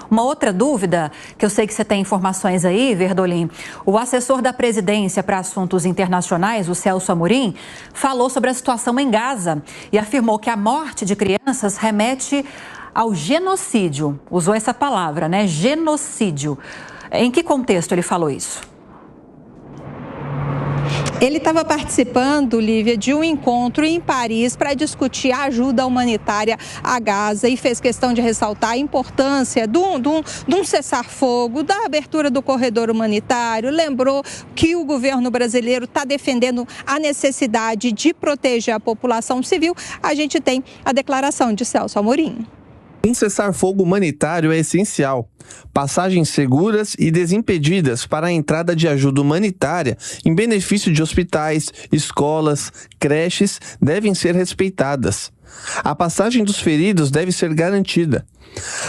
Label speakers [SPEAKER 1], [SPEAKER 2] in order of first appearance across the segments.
[SPEAKER 1] Uma outra dúvida, que eu sei que você tem informações aí, Verdolim, o assessor da presidência para assuntos internacionais, o Celso Amorim, falou sobre a situação em Gaza e afirmou que a morte de crianças remete ao genocídio. Usou essa palavra, né? Genocídio. Em que contexto ele falou isso?
[SPEAKER 2] Ele estava participando, Lívia, de um encontro em Paris para discutir a ajuda humanitária a Gaza e fez questão de ressaltar a importância de um cessar-fogo, da abertura do corredor humanitário. Lembrou que o governo brasileiro está defendendo a necessidade de proteger a população civil. A gente tem a declaração de Celso Amorim.
[SPEAKER 3] Um cessar-fogo humanitário é essencial. Passagens seguras e desimpedidas para a entrada de ajuda humanitária em benefício de hospitais, escolas, creches devem ser respeitadas. A passagem dos feridos deve ser garantida.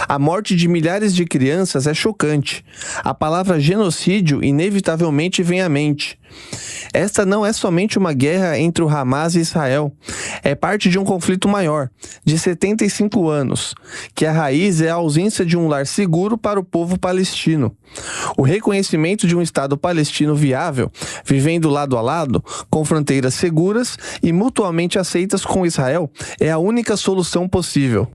[SPEAKER 3] A morte de milhares de crianças é chocante. A palavra genocídio inevitavelmente vem à mente. Esta não é somente uma guerra entre o Hamas e Israel. É parte de um conflito maior, de 75 anos, que a raiz é a ausência de um lar seguro para o povo palestino. O reconhecimento de um Estado palestino viável, vivendo lado a lado, com fronteiras seguras e mutuamente aceitas com Israel, é a única solução possível.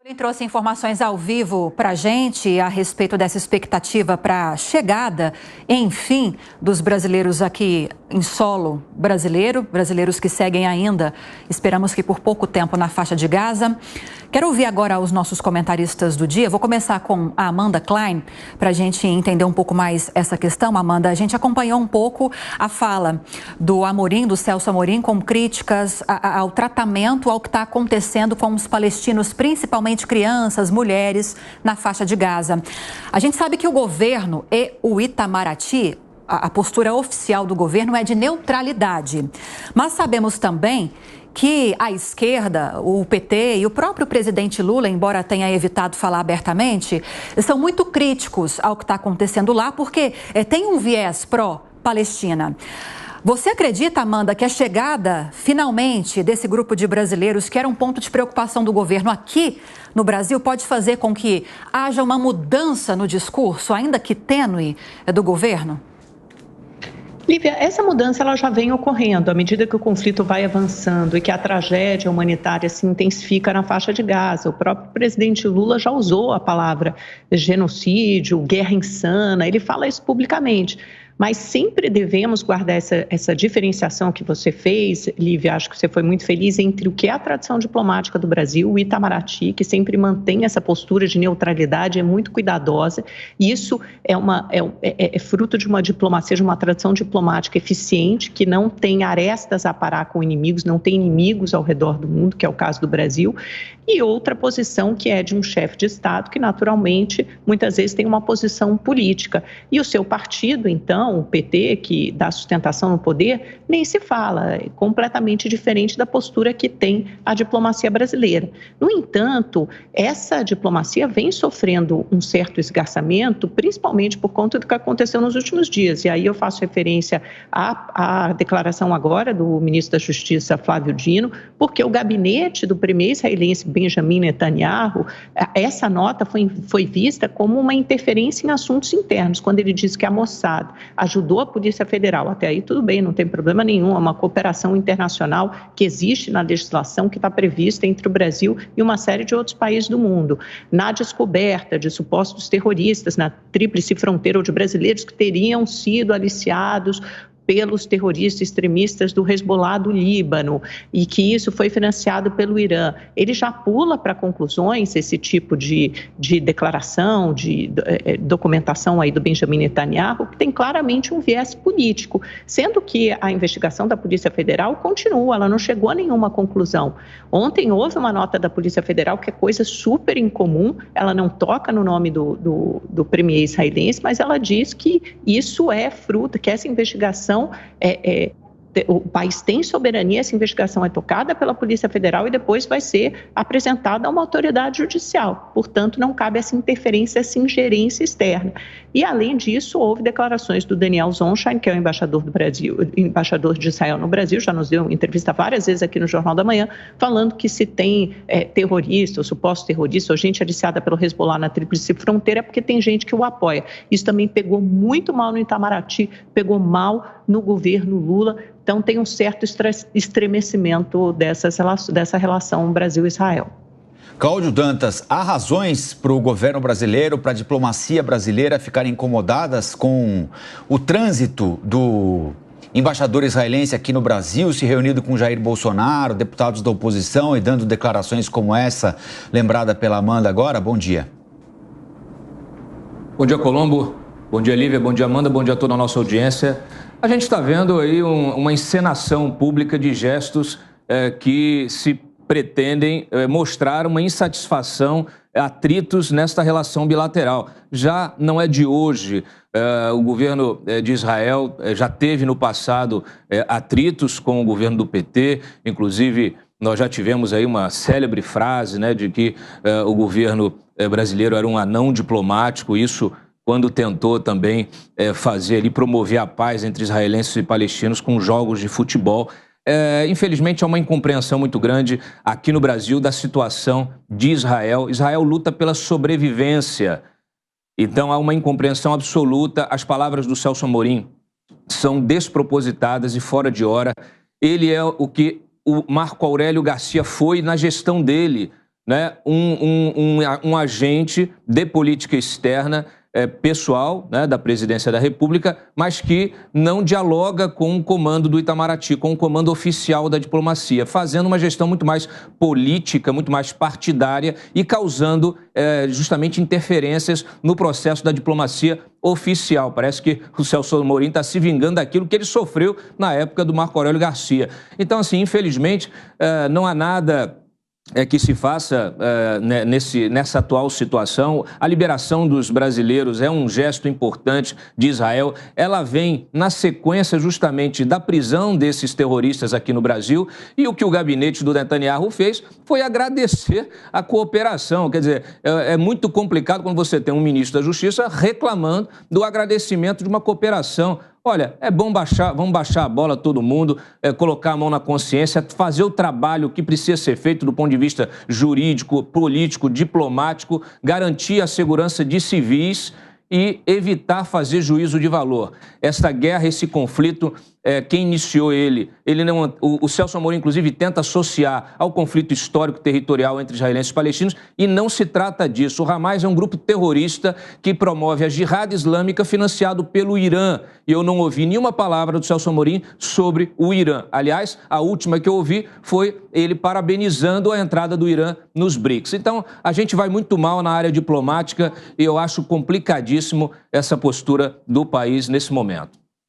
[SPEAKER 1] Ele trouxe informações ao vivo para a gente a respeito dessa expectativa para a chegada, enfim, dos brasileiros aqui em solo brasileiro, brasileiros que seguem ainda, esperamos que por pouco tempo na faixa de Gaza. Quero ouvir agora os nossos comentaristas do dia. Vou começar com a Amanda Klein, para a gente entender um pouco mais essa questão. Amanda, a gente acompanhou um pouco a fala do Amorim, do Celso Amorim, com críticas ao tratamento, ao que está acontecendo com os palestinos, principalmente crianças, mulheres, na faixa de Gaza. A gente sabe que o governo e o Itamaraty, a postura oficial do governo é de neutralidade. Mas sabemos também que a esquerda, o PT e o próprio presidente Lula, embora tenha evitado falar abertamente, são muito críticos ao que está acontecendo lá, porque tem um viés pró-Palestina. Você acredita, Amanda, que a chegada, finalmente, desse grupo de brasileiros, que era um ponto de preocupação do governo aqui no Brasil, pode fazer com que haja uma mudança no discurso, ainda que tênue, do governo?
[SPEAKER 4] Lívia, essa mudança ela já vem ocorrendo à medida que o conflito vai avançando e que a tragédia humanitária se intensifica na faixa de Gaza. O próprio presidente Lula já usou a palavra genocídio, guerra insana, ele fala isso publicamente. Mas sempre devemos guardar essa diferenciação que você fez, Lívia, acho que você foi muito feliz, entre o que é a tradição diplomática do Brasil, o Itamaraty, que sempre mantém essa postura de neutralidade, é muito cuidadosa, e isso é fruto de uma diplomacia, de uma tradição diplomática eficiente, que não tem arestas a parar com inimigos, não tem inimigos ao redor do mundo, que é o caso do Brasil, e outra posição que é de um chefe de Estado, que naturalmente, muitas vezes tem uma posição política. E o seu partido, então, o PT, que dá sustentação no poder, nem se fala, é completamente diferente da postura que tem a diplomacia brasileira. No entanto, essa diplomacia vem sofrendo um certo esgarçamento, principalmente por conta do que aconteceu nos últimos dias. E aí eu faço referência à declaração agora do ministro da Justiça, Flávio Dino, porque o gabinete do premier israelense Benjamin Netanyahu, essa nota foi vista como uma interferência em assuntos internos, quando ele diz que a Mossad ajudou a Polícia Federal. Até aí tudo bem, não tem problema nenhum, é uma cooperação internacional que existe na legislação que está prevista entre o Brasil e uma série de outros países do mundo. Na descoberta de supostos terroristas na tríplice fronteira ou de brasileiros que teriam sido aliciados pelos terroristas extremistas do Hezbollah do Líbano e que isso foi financiado pelo Irã. Ele já pula para conclusões esse tipo de declaração, de documentação aí do Benjamin Netanyahu, que tem claramente um viés político, sendo que a investigação da Polícia Federal continua, ela não chegou a nenhuma conclusão. Ontem houve uma nota da Polícia Federal que é coisa super incomum, ela não toca no nome do premier israelense, mas ela diz que isso é fruto, que essa investigação o país tem soberania, essa investigação é tocada pela Polícia Federal e depois vai ser apresentada a uma autoridade judicial. Portanto, não cabe essa interferência, essa ingerência externa. E, além disso, houve declarações do Daniel Zonshine, que é o embaixador do Brasil, embaixador de Israel no Brasil, já nos deu entrevista várias vezes aqui no Jornal da Manhã, falando que se tem terrorista, ou suposto terrorista, ou gente aliciada pelo Hezbollah na Tríplice Fronteira, é porque tem gente que o apoia. Isso também pegou muito mal no Itamaraty, pegou mal no governo Lula. Então, tem um certo estremecimento dessa relação Brasil-Israel.
[SPEAKER 5] Cláudio Dantas, há razões para o governo brasileiro, para a diplomacia brasileira ficarem incomodadas com o trânsito do embaixador israelense aqui no Brasil, se reunindo com Jair Bolsonaro, deputados da oposição e dando declarações como essa, lembrada pela Amanda agora? Bom dia.
[SPEAKER 6] Bom dia, Colombo. Bom dia, Lívia. Bom dia, Amanda. Bom dia a toda a nossa audiência. A gente está vendo aí uma encenação pública de gestos que se pretendem mostrar uma insatisfação, atritos nesta relação bilateral. Já não é de hoje. O governo de Israel já teve no passado atritos com o governo do PT, inclusive nós já tivemos aí uma célebre frase, né, de que o governo brasileiro era um anão diplomático, isso quando tentou também fazer ali, promover a paz entre israelenses e palestinos com jogos de futebol. Infelizmente, há uma incompreensão muito grande aqui no Brasil da situação de Israel. Israel luta pela sobrevivência. Então, há uma incompreensão absoluta. As palavras do Celso Amorim são despropositadas e fora de hora. Ele é o que o Marco Aurélio Garcia foi na gestão dele, né? Um agente de política externa pessoal, né, da presidência da República, mas que não dialoga com o comando do Itamaraty, com o comando oficial da diplomacia, fazendo uma gestão muito mais política, muito mais partidária e causando justamente interferências no processo da diplomacia oficial. Parece que o Celso Amorim está se vingando daquilo que ele sofreu na época do Marco Aurélio Garcia. Então, assim, infelizmente, não há nada que se faça nessa atual situação. A liberação dos brasileiros é um gesto importante de Israel. Ela vem na sequência justamente da prisão desses terroristas aqui no Brasil, e o que o gabinete do Netanyahu fez foi agradecer a cooperação. Quer dizer, é muito complicado quando você tem um ministro da Justiça reclamando do agradecimento de uma cooperação. Olha, é bom vamos baixar a bola todo mundo, colocar a mão na consciência, fazer o trabalho que precisa ser feito do ponto de vista jurídico, político, diplomático, garantir a segurança de civis e evitar fazer juízo de valor. Essa guerra, esse conflito, quem iniciou o Celso Amorim, inclusive, tenta associar ao conflito histórico territorial entre israelenses e palestinos, e não se trata disso. O Hamas é um grupo terrorista que promove a Jihad Islâmica financiado pelo Irã. E eu não ouvi nenhuma palavra do Celso Amorim sobre o Irã. Aliás, a última que eu ouvi foi ele parabenizando a entrada do Irã nos BRICS. Então, a gente vai muito mal na área diplomática e eu acho complicadíssimo essa postura do país nesse momento.